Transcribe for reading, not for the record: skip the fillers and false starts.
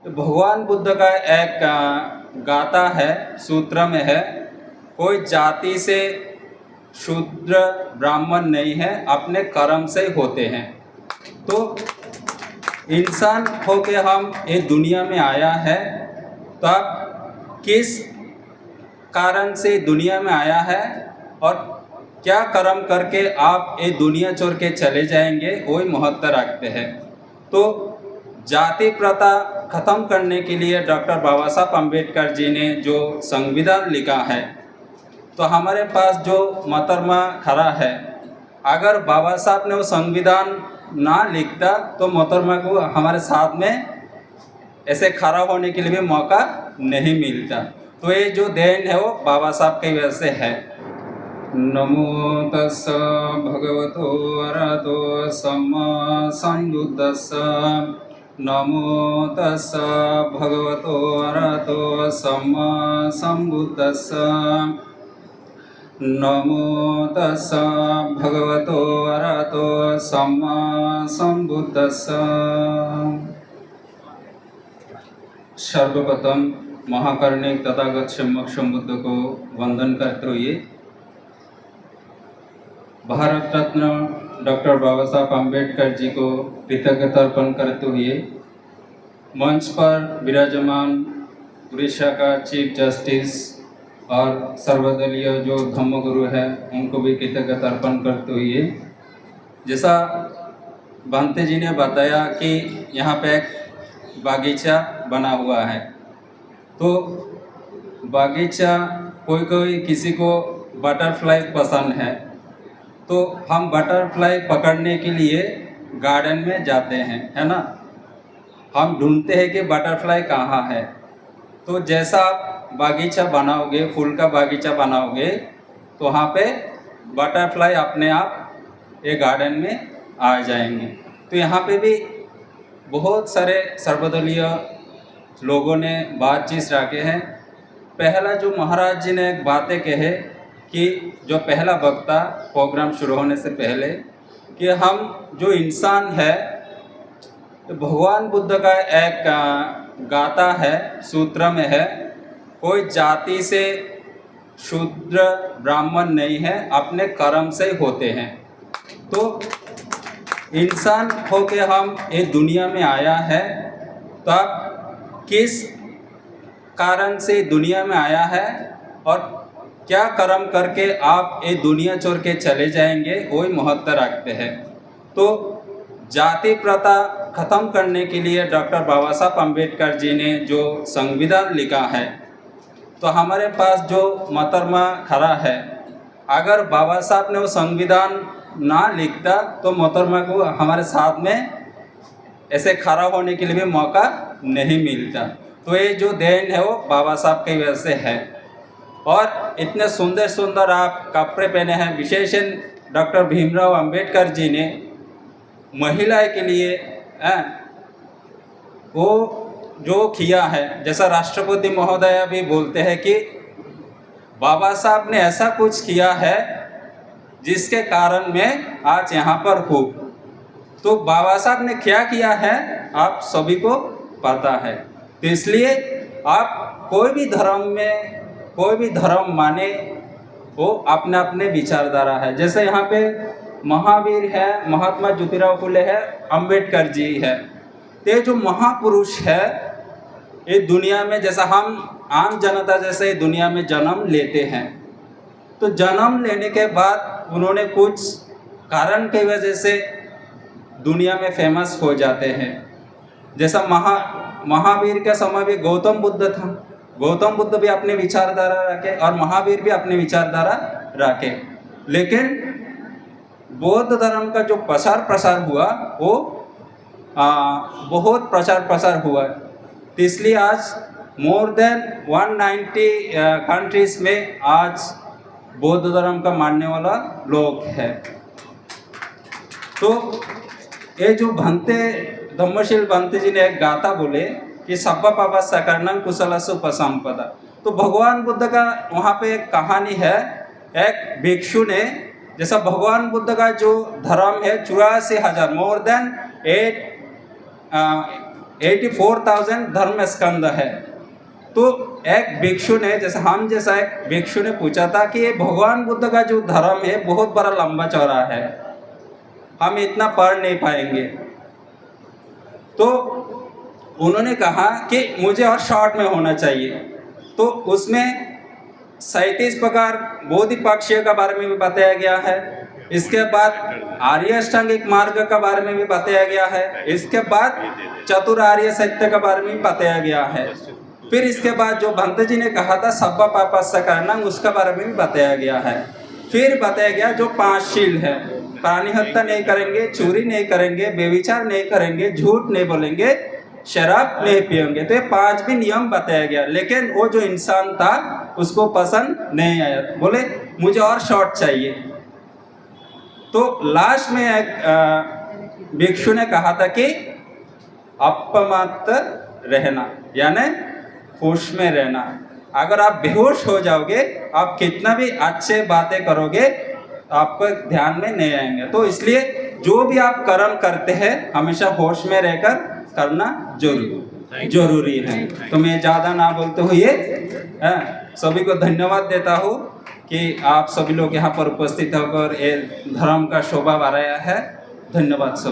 भगवान बुद्ध का एक गाथा है, सूत्र में है, कोई जाति से शूद्र ब्राह्मण नहीं है, अपने कर्म से होते हैं। तो इंसान होके हम ये दुनिया में आया है, तो अब किस कारण से दुनिया में आया है और क्या कर्म करके आप ये दुनिया छोड़ के चले जाएंगे, वही महत्व रखते हैं। तो जाति प्रथा खत्म करने के लिए डॉक्टर बाबा साहब अम्बेडकर जी ने जो संविधान लिखा है, तो हमारे पास जो मोहतरमा खड़ा है, अगर बाबा साहब ने वो संविधान ना लिखता तो मोहतरमा को हमारे साथ में ऐसे खड़ा होने के लिए भी मौका नहीं मिलता। तो ये जो देन है वो बाबा साहब की वजह से है। नमो तस्स भगवतो अरहतो सम्मा सम्बुद्धस्स। नमो तस्स भगवतो अरहतो सम्मा सम्बुद्धस्स। नमो तस्स भगवतो अरहतो सम्मा सम्बुद्धस्स। सर्वप्रथम महाकारुणिक तथागत सम्यक बुद्ध को वंदन करते हुए भारत रत्न डॉक्टर बाबा साहब अम्बेडकर जी को कृतज्ञता अर्पण करते हुए मंच पर विराजमान उड़ीसा का चीफ जस्टिस और सर्वदलीय जो धम्मगुरु है उनको भी कृतज्ञता अर्पण करते हुए, जैसा भंते जी ने बताया कि यहाँ पे एक बागीचा बना हुआ है, तो बागीचा कोई किसी को बटरफ्लाई पसंद है, तो हम बटरफ्लाई पकड़ने के लिए गार्डन में जाते हैं, है ना। हम ढूंढते हैं कि बटरफ्लाई कहाँ है। तो जैसा आप बागीचा बनाओगे, फूल का बागीचा बनाओगे, तो वहाँ पे बटरफ्लाई अपने आप ये गार्डन में आ जाएंगे। तो यहाँ पे भी बहुत सारे सर्वदलीय लोगों ने बातचीत रखे हैं। पहला जो महाराज जी ने एक बातें कहे कि जो पहला वक्ता प्रोग्राम शुरू होने से पहले, कि हम जो इंसान है, तो भगवान बुद्ध का एक गाथा है, सूत्र में है, कोई जाति से शूद्र ब्राह्मण नहीं है, अपने कर्म से होते हैं। तो इंसान होके हम ये दुनिया में आया है, तो अब किस कारण से दुनिया में आया है और क्या कर्म करके आप ये दुनिया छोड़ के चले जाएंगे, वही महत्व रखते हैं। तो जाति प्रथा खत्म करने के लिए डॉक्टर बाबा साहब अम्बेडकर जी ने जो संविधान लिखा है, तो हमारे पास जो मोहतरमा खड़ा है, अगर बाबा साहब ने वो संविधान ना लिखता तो मोहतरमा को हमारे साथ में ऐसे खड़ा होने के लिए भी मौका नहीं मिलता। तो ये जो देन है वो बाबा साहब की वजह से है। और इतने सुंदर सुंदर आप कपड़े पहने हैं। विशेषण डॉक्टर भीमराव अंबेडकर जी ने महिला के लिए वो जो किया है, जैसा राष्ट्रपति महोदय भी बोलते हैं कि बाबा साहब ने ऐसा कुछ किया है जिसके कारण मैं आज यहाँ पर हूँ। तो बाबा साहब ने क्या किया है आप सभी को पता है। तो इसलिए आप कोई भी धर्म में कोई भी धर्म माने, वो अपने अपने विचारधारा है। जैसे यहाँ पे महावीर है, महात्मा ज्योतिराव फुले है, अंबेडकर जी है। ये जो महापुरुष है ये दुनिया में, जैसा हम आम जनता जैसे दुनिया में जन्म लेते हैं, तो जन्म लेने के बाद उन्होंने कुछ कारण की वजह से दुनिया में फेमस हो जाते हैं। जैसा महावीर के समय भी गौतम बुद्ध था, गौतम बुद्ध भी अपने विचारधारा रखे और महावीर भी अपने विचारधारा रखे, लेकिन बौद्ध धर्म का जो प्रसार हुआ वो बहुत प्रसार हुआ। तो इसलिए आज मोर देन 190 कंट्रीज में आज बौद्ध धर्म का मानने वाला लोग है। तो ये जो धम्मशील भंते जी ने एक गाथा बोले कि सब्बा पापा सकर्णं कुशलसु उपसंपदा। तो भगवान बुद्ध का वहाँ पे एक कहानी है। एक भिक्षु ने, जैसा भगवान बुद्ध का जो धर्म है 84,000 मोर देन 84,000 धर्म स्कंद है। तो एक भिक्षु ने, जैसे हम जैसा एक भिक्षु ने पूछा था कि ये भगवान बुद्ध का जो धर्म है बहुत बड़ा लंबा चौड़ा है, हम इतना पढ़ नहीं पाएंगे। तो उन्होंने कहा कि मुझे और शॉर्ट में होना चाहिए। तो उसमें 37 प्रकार बोधिपाक्षियों के बारे में भी बताया गया है। इसके बाद आर्य अष्टांगिक मार्ग के बारे में भी बताया गया है। इसके बाद चतुरार्य सत्य के बारे में भी बताया गया है। फिर इसके बाद जो भंत जी ने कहा था सब्बा पापस्य करना, उसके बारे में भी बताया गया है। फिर बताया गया जो 5 शील है, प्राणी हत्या नहीं करेंगे, चोरी नहीं करेंगे, बेविचार नहीं करेंगे, झूठ नहीं बोलेंगे, शराब नहीं पिएंगे। तो ये 5 भी नियम बताया गया। लेकिन वो जो इंसान था उसको पसंद नहीं आया, बोले मुझे और शॉर्ट चाहिए। तो लास्ट में एक भिक्षु ने कहा था कि अपमत्त रहना, यानी होश में रहना। अगर आप बेहोश हो जाओगे, आप कितना भी अच्छे बातें करोगे आपको ध्यान में नहीं आएंगे। तो इसलिए जो भी आप कर्म करते हैं हमेशा होश में रहकर करना जरूरी है। तो मैं ज़्यादा ना बोलते हुए सभी को धन्यवाद देता हूँ कि आप सभी लोग यहाँ पर उपस्थित होकर ये धर्म का शोभा बढ़ाया है। धन्यवाद सभी।